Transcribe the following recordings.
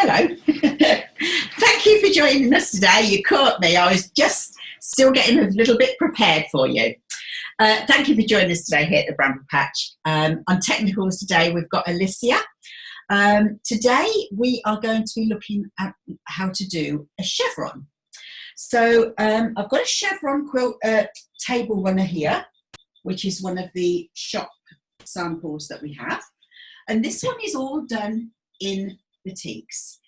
hello. Thank you for joining us today. You caught me. I was just still getting a little bit prepared for you. Thank you for joining us today here at the Bramble Patch. On technicals today, we've got Alicia. Today, we are going to be looking at how to do a chevron. So I've got a chevron quilt table runner here, which is one of the shop samples that we have. And this one is all done in batiks.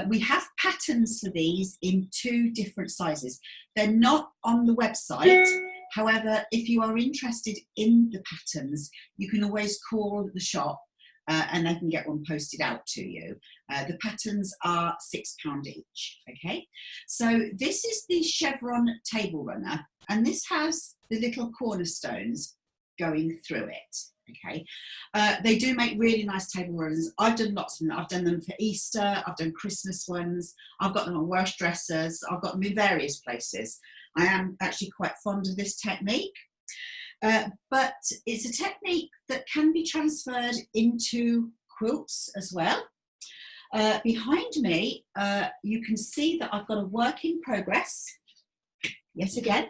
We have patterns for these in 2 different sizes. They're not on the website. However, if you are interested in the patterns, you can always call the shop and they can get one posted out to you. The patterns are £6 each, okay? So this is the chevron table runner, and this has the little cornerstones going through it. Okay, they do make really nice table runners. I've done lots of them. I've done them for Easter, I've done Christmas ones, I've got them on wash dressers, I've got them in various places. I am actually quite fond of this technique, but it's a technique that can be transferred into quilts as well. Behind me, you can see that I've got a work in progress, yet again.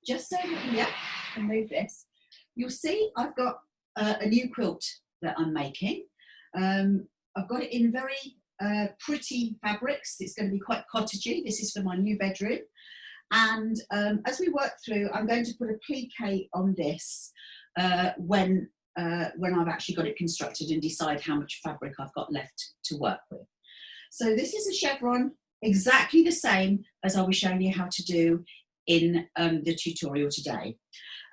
Just over here, and move this. You'll see I've got a new quilt that I'm making. I've got it in very pretty fabrics. It's going to be quite cottagey. This is for my new bedroom. And as we work through, I'm going to put a plique on this when I've actually got it constructed and decide how much fabric I've got left to work with. So this is a chevron, exactly the same as I was showing you how to do in the tutorial today.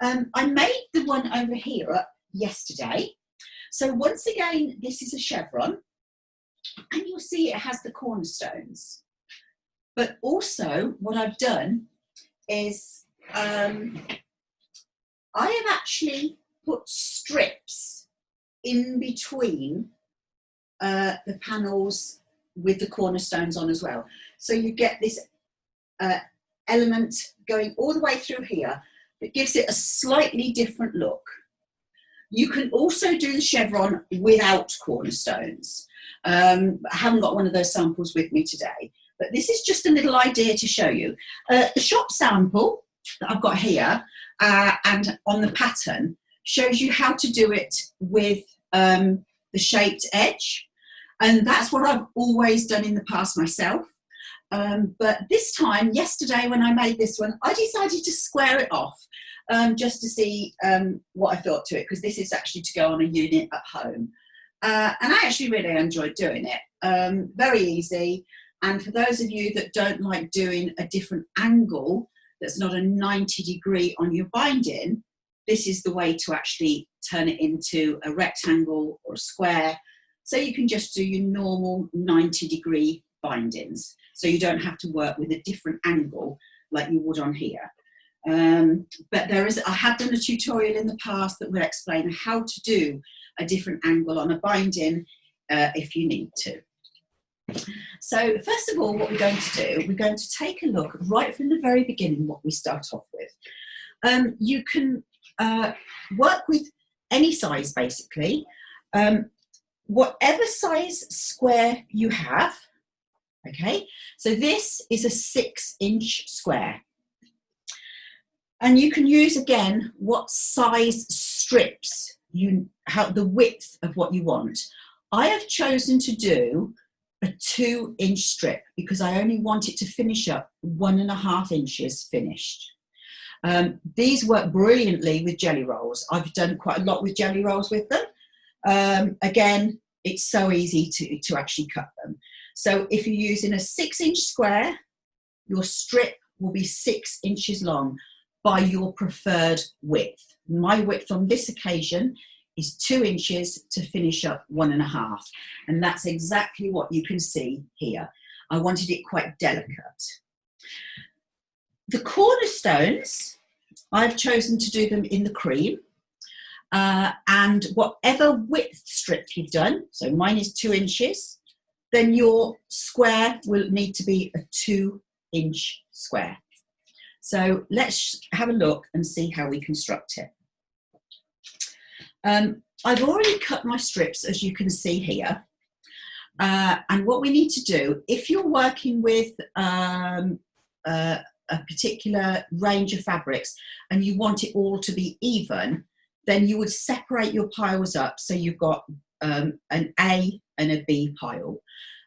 I made the one over here yesterday. So once again, this is a chevron, and you'll see it has the cornerstones. But also what I've done is I have actually put strips in between the panels with the cornerstones on as well. So you get this element going all the way through here. It gives it a slightly different look. You can also do the chevron without cornerstones. I haven't got one of those samples with me today, but this is just a little idea to show you. The shop sample that I've got here and on the pattern shows you how to do it with the shaped edge. And that's what I've always done in the past myself. But this time, yesterday when I made this one, I decided to square it off just to see what I thought to it, because this is actually to go on a unit at home. And I actually really enjoyed doing it. Very easy. And for those of you that don't like doing a different angle that's not a 90-degree on your binding, this is the way to actually turn it into a rectangle or a square. So you can just do your normal 90-degree bindings. So you don't have to work with a different angle like you would on here. But I have done a tutorial in the past that will explain how to do a different angle on a binding if you need to. So first of all, what we're going to do, we're going to take a look right from the very beginning what we start off with. You can work with any size basically. Whatever size square you have. Okay, so this is a 6-inch square. And you can use again what size strips the width of what you want. I have chosen to do a 2-inch strip because I only want it to finish up 1.5 inches finished. These work brilliantly with jelly rolls. I've done quite a lot with jelly rolls with them. Again, it's so easy to actually cut them. So if you're using a 6-inch square, your strip will be 6 inches long by your preferred width. My width on this occasion is 2 inches to finish up 1.5. And that's exactly what you can see here. I wanted it quite delicate. The cornerstones, I've chosen to do them in the cream. And whatever width strip you've done, so mine is 2 inches, then your square will need to be a 2-inch square. So let's have a look and see how we construct it. I've already cut my strips, as you can see here. And what we need to do, if you're working with a particular range of fabrics and you want it all to be even, then you would separate your piles up so you've got an A and a B pile.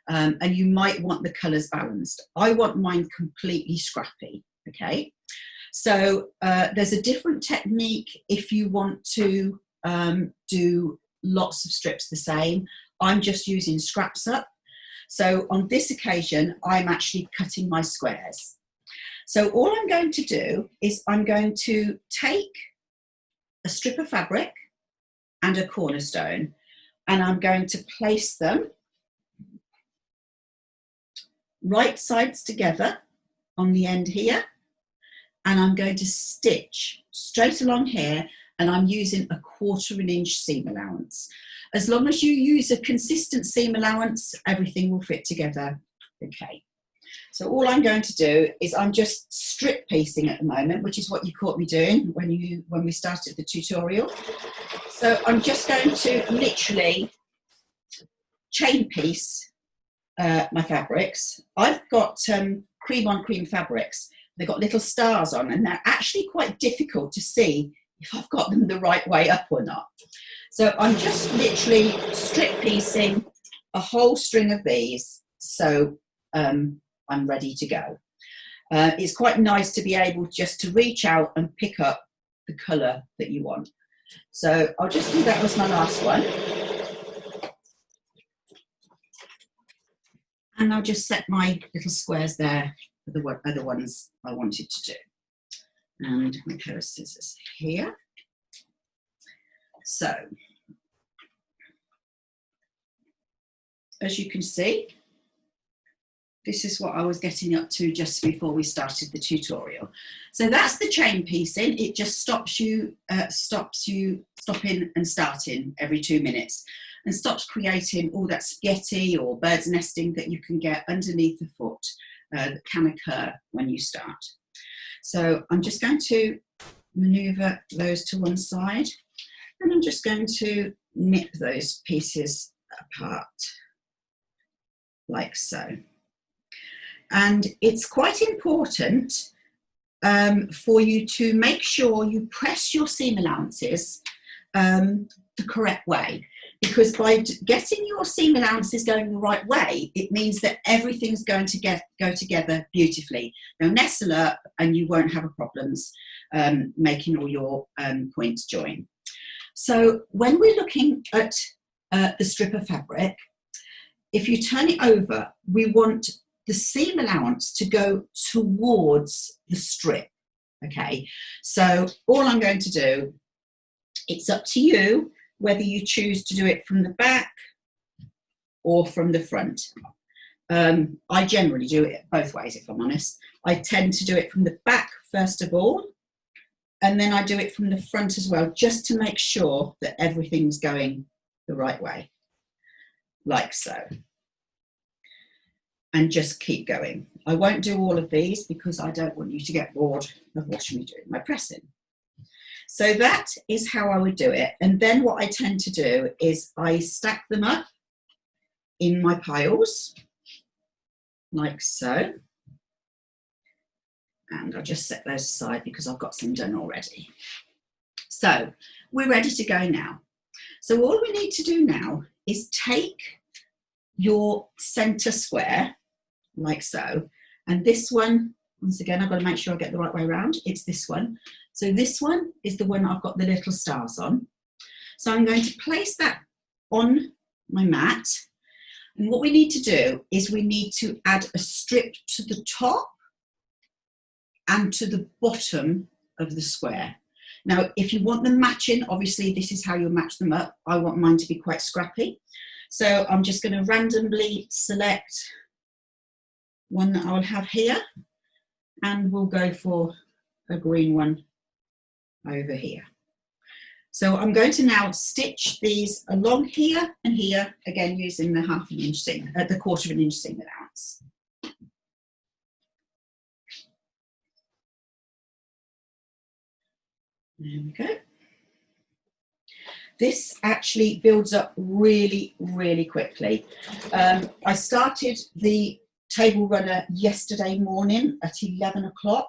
And you might want the colours balanced. I want mine completely scrappy, okay? So there's a different technique if you want to do lots of strips the same. I'm just using scraps up. So on this occasion, I'm actually cutting my squares. So all I'm going to do is I'm going to take a strip of fabric and a cornerstone, and I'm going to place them right sides together on the end here, and I'm going to stitch straight along here, and I'm using a 1/4 inch seam allowance. As long as you use a consistent seam allowance, everything will fit together okay. So all I'm going to do is I'm just strip piecing at the moment, which is what you caught me doing when we started the tutorial. So I'm just going to literally chain piece my fabrics. I've got cream on cream fabrics. They've got little stars on, and they're actually quite difficult to see if I've got them the right way up or not. So I'm just literally strip piecing a whole string of these, so I'm ready to go. It's quite nice to be able just to reach out and pick up the colour that you want. So I'll just do that as my last one. And I'll just set my little squares there for the other ones I wanted to do. And my pair of scissors here. So, as you can see, this is what I was getting up to just before we started the tutorial. So that's the chain piecing. It just stops you stopping and starting every 2 minutes, and stops creating all that spaghetti or bird's nesting that you can get underneath the foot that can occur when you start. So I'm just going to manoeuvre those to one side, and I'm just going to nip those pieces apart like so. And it's quite important for you to make sure you press your seam allowances the correct way, because by getting your seam allowances going the right way, it means that everything's going to go together beautifully. They'll nestle up and you won't have problems making all your points join. So when we're looking at the strip of fabric, if you turn it over, we want the seam allowance to go towards the strip, okay? So all I'm going to do, it's up to you whether you choose to do it from the back or from the front. I generally do it both ways, if I'm honest. I tend to do it from the back first of all, and then I do it from the front as well, just to make sure that everything's going the right way, like so. And just keep going. I won't do all of these because I don't want you to get bored of watching me doing my pressing. So that is how I would do it. And then what I tend to do is I stack them up in my piles, like so. And I'll just set those aside because I've got some done already. So we're ready to go now. So all we need to do now is take your center square, like so, and this one, once again, I've got to make sure I get the right way around. It's this one. So this one is the one I've got the little stars on. So I'm going to place that on my mat, and what we need to do is we need to add a strip to the top and to the bottom of the square. Now, if you want them matching, obviously this is how you'll match them up. I want mine to be quite scrappy. So I'm just going to randomly select one that I'll have here, and we'll go for a green one over here. So I'm going to now stitch these along here and here, again using the 1/2 inch seam, the 1/4 inch seam allowance. There we go. This actually builds up really, really quickly. I started the table runner yesterday morning at 11 o'clock,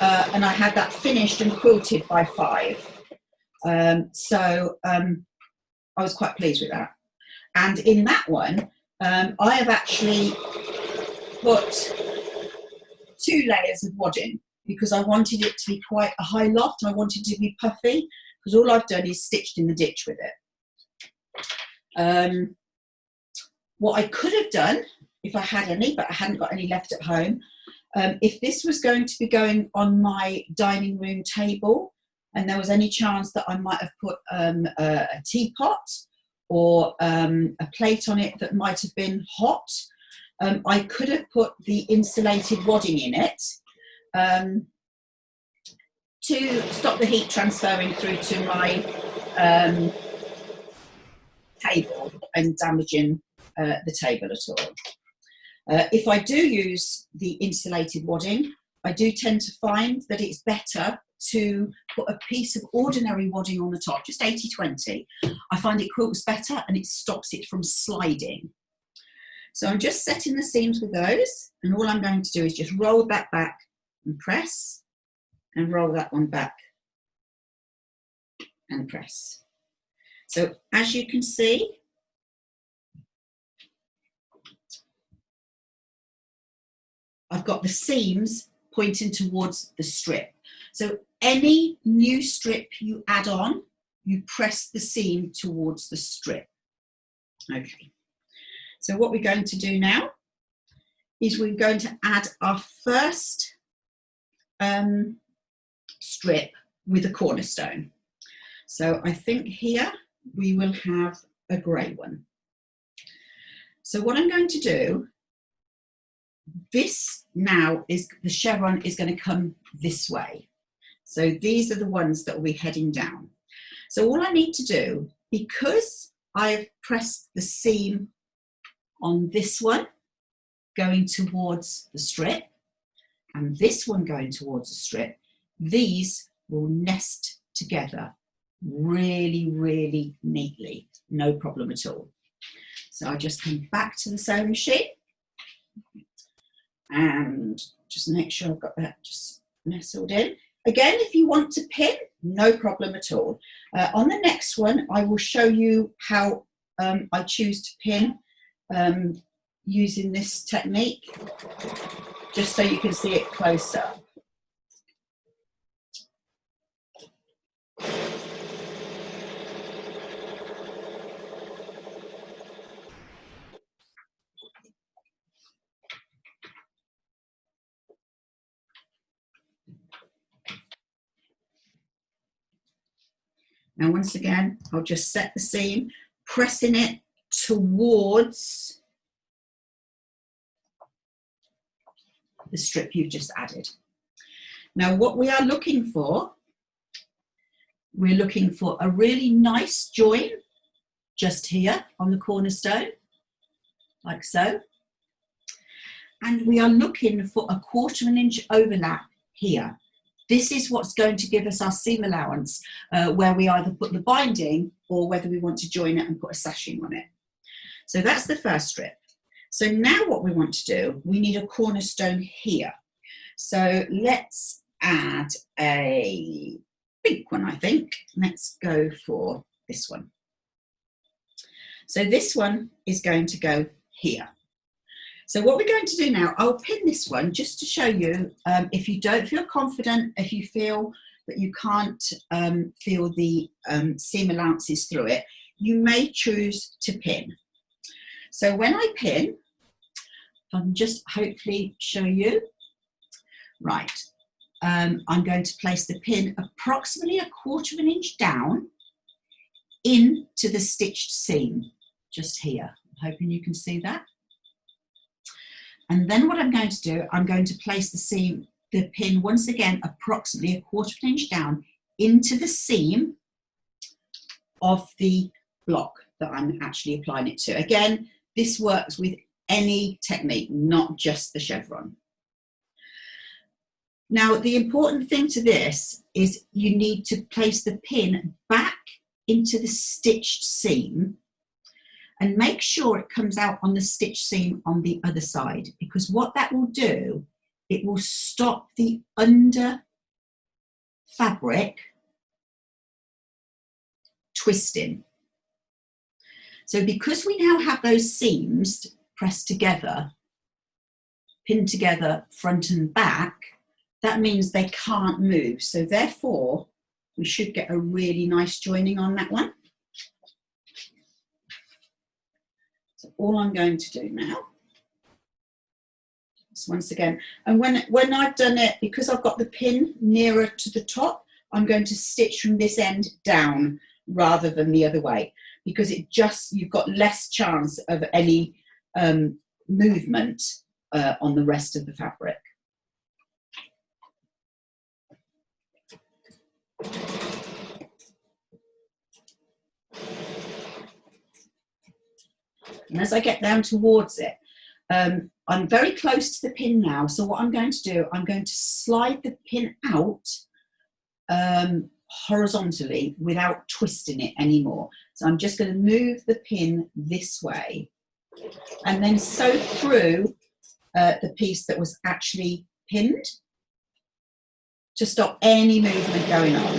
and I had that finished and quilted by 5. So I was quite pleased with that. And in that one, I have actually put 2 layers of wadding because I wanted it to be quite a high loft. I wanted it to be puffy because all I've done is stitched in the ditch with it. What I could have done if I had any, but I hadn't got any left at home, if this was going to be going on my dining room table and there was any chance that I might have put a teapot or a plate on it that might have been hot, I could have put the insulated wadding in it to stop the heat transferring through to my table and damaging the table at all. If I do use the insulated wadding, I do tend to find that it's better to put a piece of ordinary wadding on the top, just 80-20. I find it quilts better and it stops it from sliding. So I'm just setting the seams with those, and all I'm going to do is just roll that back and press, and roll that one back and press. So as you can see, I've got the seams pointing towards the strip. So any new strip you add on, you press the seam towards the strip. Okay. So what we're going to do now is we're going to add our first strip with a cornerstone. So I think here we will have a grey one. So what I'm going to do, this now is, the chevron is going to come this way. So these are the ones that will be heading down. So all I need to do, because I've pressed the seam on this one going towards the strip and this one going towards the strip, these will nest together really, really neatly, no problem at all. So I just come back to the sewing machine and just make sure I've got that just nestled in. Again, if you want to pin, no problem at all. On the next one, I will show you how I choose to pin using this technique, just so you can see it closer. Now, once again, I'll just set the seam, pressing it towards the strip you've just added. Now, what we are looking for, we're looking for a really nice join just here on the cornerstone, like so. And we are looking for a 1/4 inch overlap here. This is what's going to give us our seam allowance, where we either put the binding or whether we want to join it and put a sashing on it. So that's the first strip. So now what we want to do, we need a cornerstone here. So let's add a pink one, I think. Let's go for this one. So this one is going to go here. So what we're going to do now, I'll pin this one just to show you, if you don't feel confident, if you feel that you can't feel the seam allowances through it, you may choose to pin. So when I pin, I can just hopefully show you. Right, I'm going to place the pin approximately 1/4 inch down into the stitched seam, just here. I'm hoping you can see that. And then what I'm going to do, I'm going to place the pin once again approximately 1/4 inch down into the seam of the block that I'm actually applying it to. Again, this works with any technique, not just the chevron. Now, the important thing to this is you need to place the pin back into the stitched seam and make sure it comes out on the stitched seam on the other side, because what that will do, it will stop the under fabric twisting. So because we now have those seams pressed together, pinned together front and back, that means they can't move. So therefore, we should get a really nice joining on that one. So all I'm going to do now is once again, and when I've done it, because I've got the pin nearer to the top, I'm going to stitch from this end down rather than the other way, because you've got less chance of any movement on the rest of the fabric. And as I get down towards it, I'm very close to the pin now. So what I'm going to do, I'm going to slide the pin out horizontally without twisting it anymore. So I'm just going to move the pin this way and then sew through the piece that was actually pinned to stop any movement going on.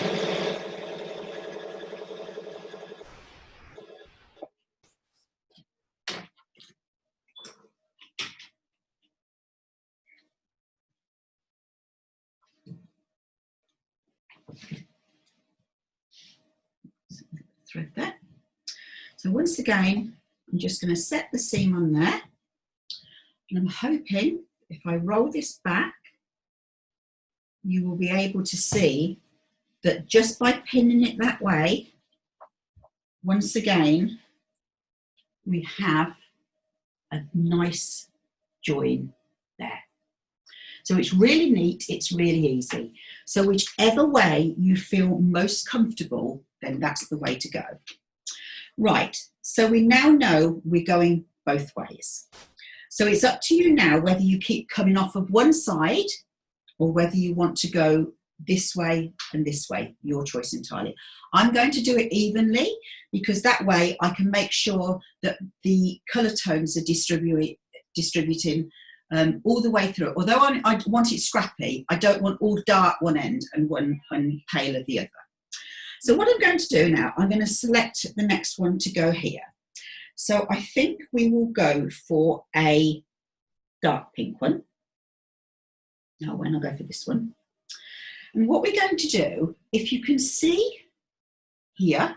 Thread there. So once again, I'm just going to set the seam on there, and I'm hoping if I roll this back, you will be able to see that just by pinning it that way, once again, we have a nice join there. So it's really neat, it's really easy. So whichever way you feel most comfortable, then that's the way to go. Right, so we now know we're going both ways. So it's up to you now whether you keep coming off of one side or whether you want to go this way and this way, your choice entirely. I'm going to do it evenly because that way I can make sure that the colour tones are distributing all the way through. Although I want it scrappy, I don't want all dark one end and one pale at the other. So what I'm going to do now, I'm going to select the next one to go here. So I think we will go for a dark pink one. No, why not go for this one? And what we're going to do, if you can see here,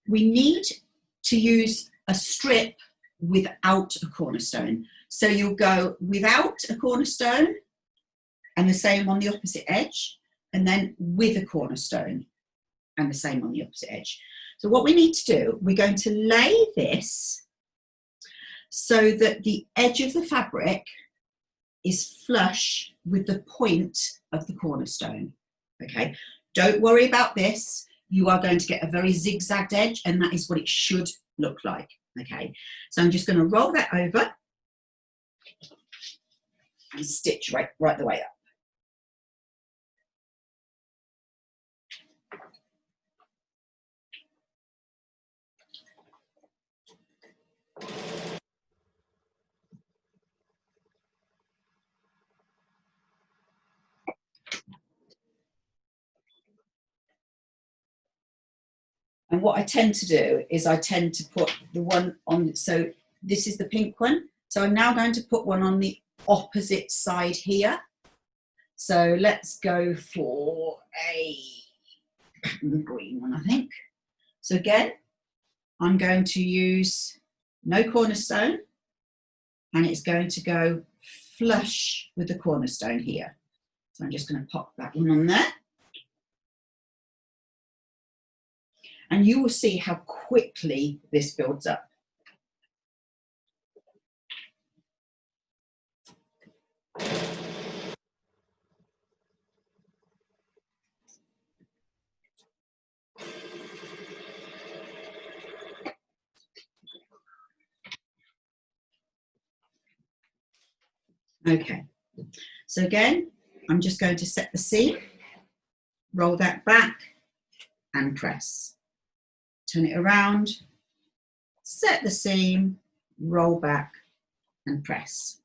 we need to use a strip without a cornerstone. So you'll go without a cornerstone and the same on the opposite edge, and then with a cornerstone and the same on the opposite edge. So what we need to do, we're going to lay this so that the edge of the fabric is flush with the point of the cornerstone. Okay, don't worry about this. You are going to get a very zigzagged edge, and that is what it should look like. Okay, so I'm just going to roll that over and stitch right the way up. And what I tend to do is I tend to put the one on, so this is the pink one. So I'm now going to put one on the opposite side here. So let's go for a green one, I think. So again, I'm going to use no cornerstone, and it's going to go flush with the cornerstone here. So I'm just going to pop that one on there. And you will see how quickly this builds up. Okay, so again, I'm just going to set the seam, roll that back, and press. Turn it around, set the seam, roll back and press.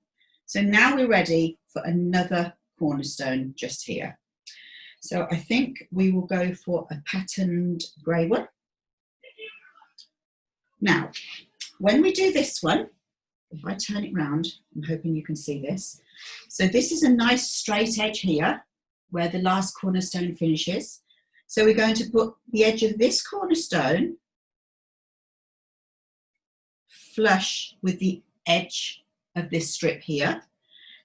So now we're ready for another cornerstone just here. So I think we will go for a patterned grey one. Now, when we do this one, if I turn it round, I'm hoping you can see this. So this is a nice straight edge here where the last cornerstone finishes. So we're going to put the edge of this cornerstone flush with the edge of this strip here.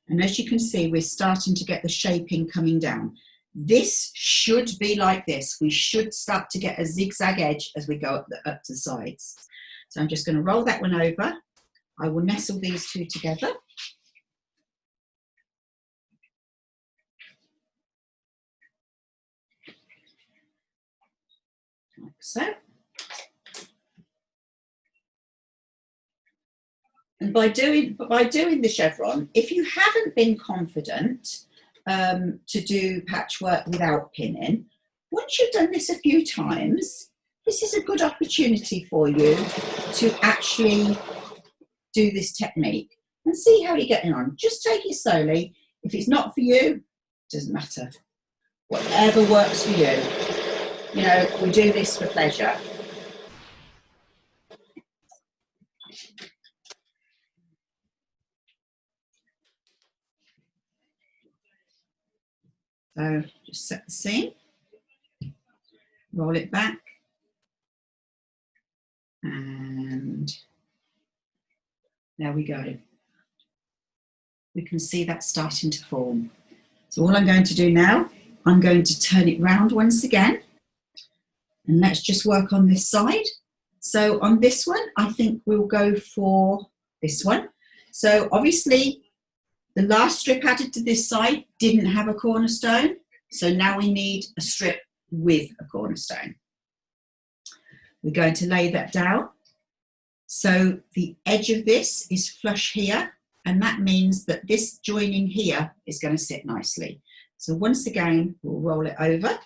And as you can see, we're starting to get the shaping coming down. This should be like this. We should start to get a zigzag edge as we go up the sides. So I'm just going to roll that one over. I will nestle these two together. Like so. And by doing the chevron, if you haven't been confident to do patchwork without pinning, once you've done this a few times, this is a good opportunity for you to actually do this technique and see how you're getting on. Just take it slowly. If it's not for you, it doesn't matter. Whatever works for you. You know, we do this for pleasure. So just set the seam, roll it back, and there we go. We can see that starting to form. So all I'm going to do now, I'm going to turn it round once again, and let's just work on this side. So on this one, I think we'll go for this one. So obviously, the last strip added to this side didn't have a cornerstone, so now we need a strip with a cornerstone. We're going to lay that down. So the edge of this is flush here, and that means that this joining here is going to sit nicely. So once again, we'll roll it over.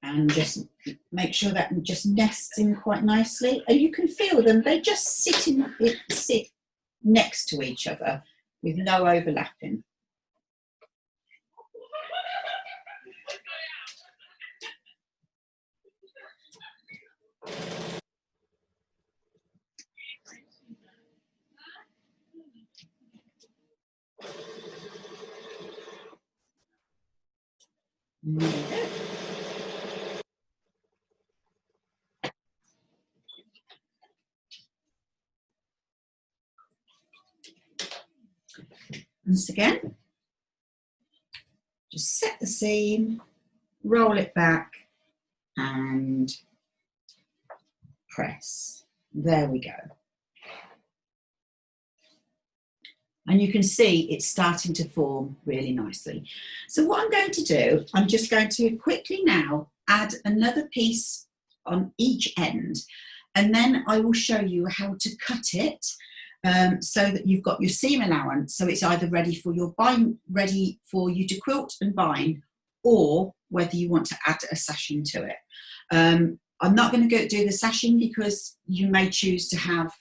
And just make sure that just nests in quite nicely. And you can feel them, they just sit next to each other with no overlapping. Once again, just set the seam, roll it back and press. There we go. And you can see it's starting to form really nicely. So what I'm going to do, I'm just going to quickly now add another piece on each end, and then I will show you how to cut it so that you've got your seam allowance, so it's either ready for your bind, ready for you to quilt and bind, or whether you want to add a sashing to it. I'm not going to do the sashing because you may choose to have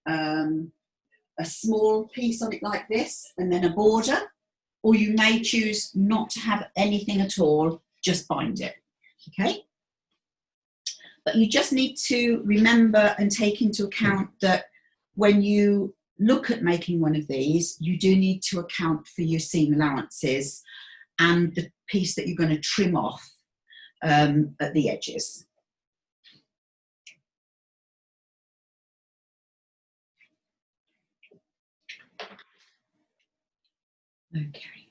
a small piece on it like this and then a border, or you may choose not to have anything at all, just bind it, okay? But you just need to remember and take into account that when you look at making one of these, you do need to account for your seam allowances and the piece that you're going to trim off at the edges. Okay.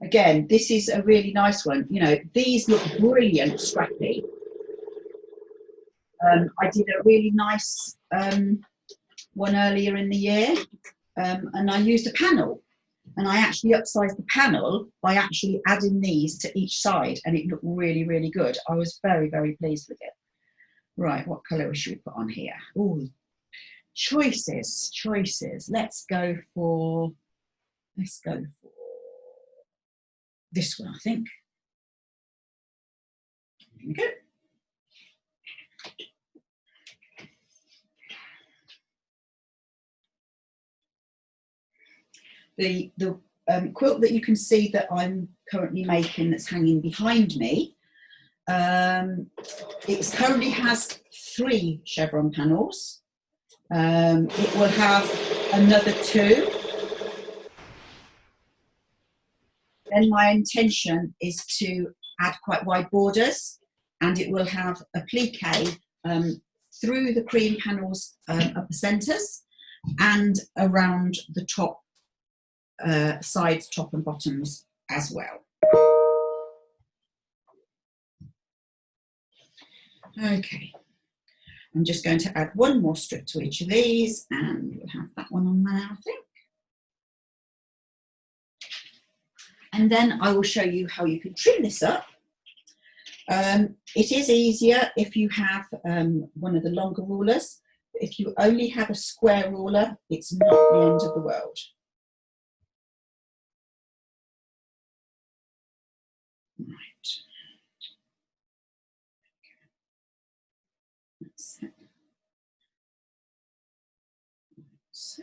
Again, this is a really nice one. You know, these look brilliant, scrappy. I did a really nice one earlier in the year, and I used a panel, and I actually upsized the panel by actually adding these to each side, and it looked really, really good. I was very, very pleased with it. Right, what colour should we put on here? Ooh, choices. Let's go for this one, I think. There we go. The quilt that you can see that I'm currently making, that's hanging behind me, it currently has 3 chevron panels. It will have another 2. Then my intention is to add quite wide borders, and it will have a plique through the cream panels of the centres and around the top sides, top and bottoms as well. Okay, I'm just going to add 1 more strip to each of these, and we'll have that one on there, I think. And then I will show you how you can trim this up. It is easier if you have one of the longer rulers. If you only have a square ruler, it's not the end of the world. Right. That's it. So.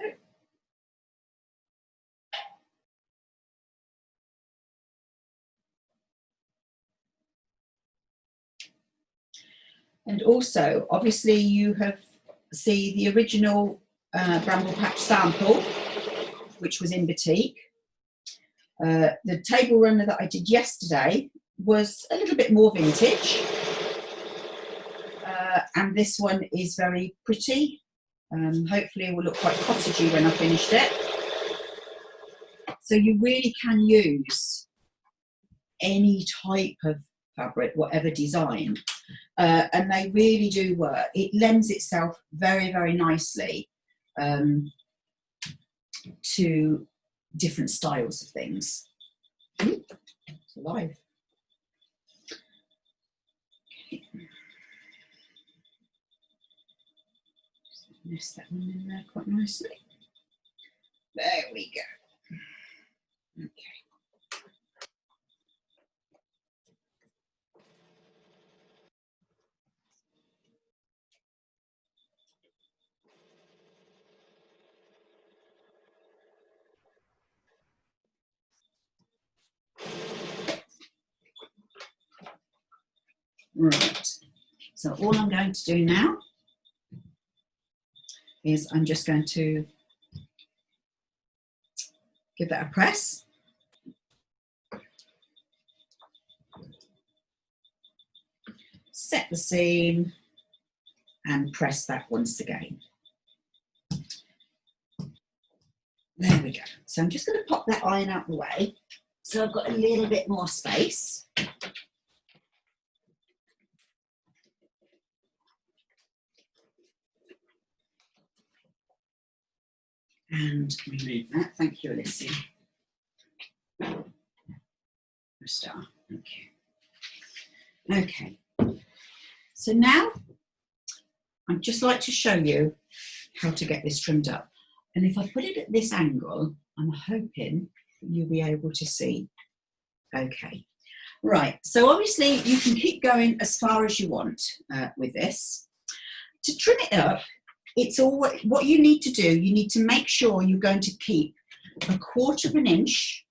And also, obviously, you have seen the original bramble patch sample, which was in batik. The table runner that I did yesterday was a little bit more vintage, and this one is very pretty. Hopefully it will look quite cottagey when I finished it. So you really can use any type of fabric, whatever design, and they really do work. It lends itself very, very nicely to different styles of things. Ooh, it's alive. Okay. Nest that one in there quite nicely. There we go. Okay. Right, so all I'm going to do now is I'm just going to give that a press. Set the seam and press that once again. There we go. So I'm just going to pop that iron out the way so I've got a little bit more space. And remove that. Thank you, Alicia. A star. Okay. Okay. So now I'd just like to show you how to get this trimmed up. And if I put it at this angle, I'm hoping that you'll be able to see. Okay. Right. So obviously you can keep going as far as you want with this. To trim it up, it's all what you need to do. You need to make sure you're going to keep 1/4 of an inch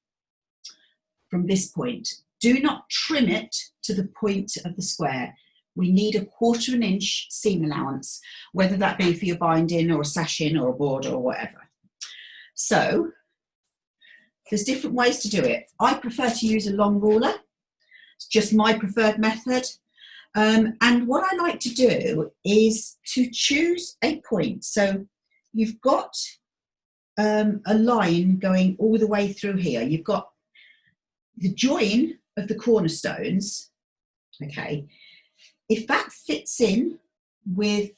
from this point. Do not trim it to the point of the square. We need 1/4 of an inch seam allowance, whether that be for your binding or a sashing or a border or whatever. So there's different ways to do it. I prefer to use a long ruler. It's just my preferred method. And what I like to do is to choose a point. So you've got a line going all the way through here. You've got the join of the cornerstones, okay? If that fits in with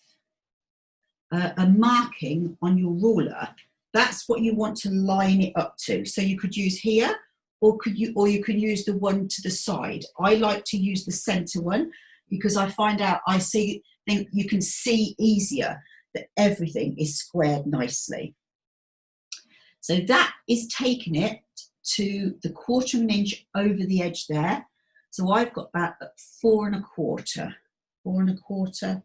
a marking on your ruler, that's what you want to line it up to. So you could use here, or you could use the one to the side. I like to use the center one because I find out think you can see easier that everything is squared nicely. So that is taking it to the 1/4 inch over the edge there. So I've got that at 4 1/4, 4 1/4,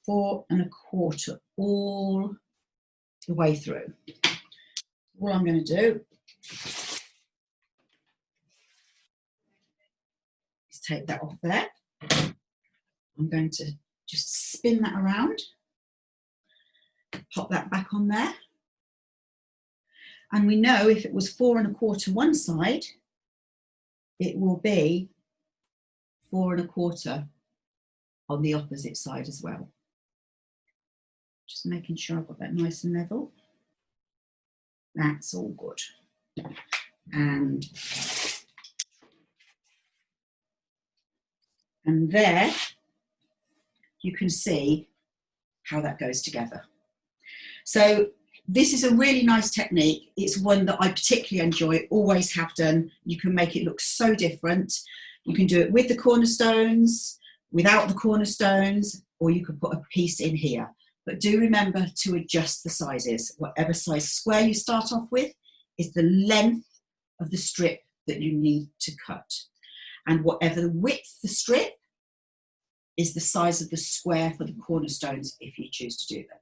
4 1/4, all the way through. All I'm going to do is take that off there. I'm going to just spin that around, pop that back on there. And we know if it was 4 1/4 one side, it will be 4 1/4 on the opposite side as well. Just making sure I've got that nice and level. That's all good. And there you can see how that goes together. So this is a really nice technique. It's one that I particularly enjoy, always have done. You can make it look so different. You can do it with the cornerstones, without the cornerstones, or you could put a piece in here. But do remember to adjust the sizes. Whatever size square you start off with is the length of the strip that you need to cut. And whatever the width of the strip is the size of the square for the cornerstones if you choose to do them.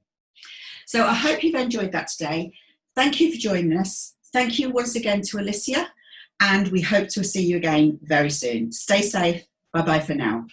So I hope you've enjoyed that today. Thank you for joining us. Thank you once again to Alicia, and we hope to see you again very soon. Stay safe. Bye-bye for now.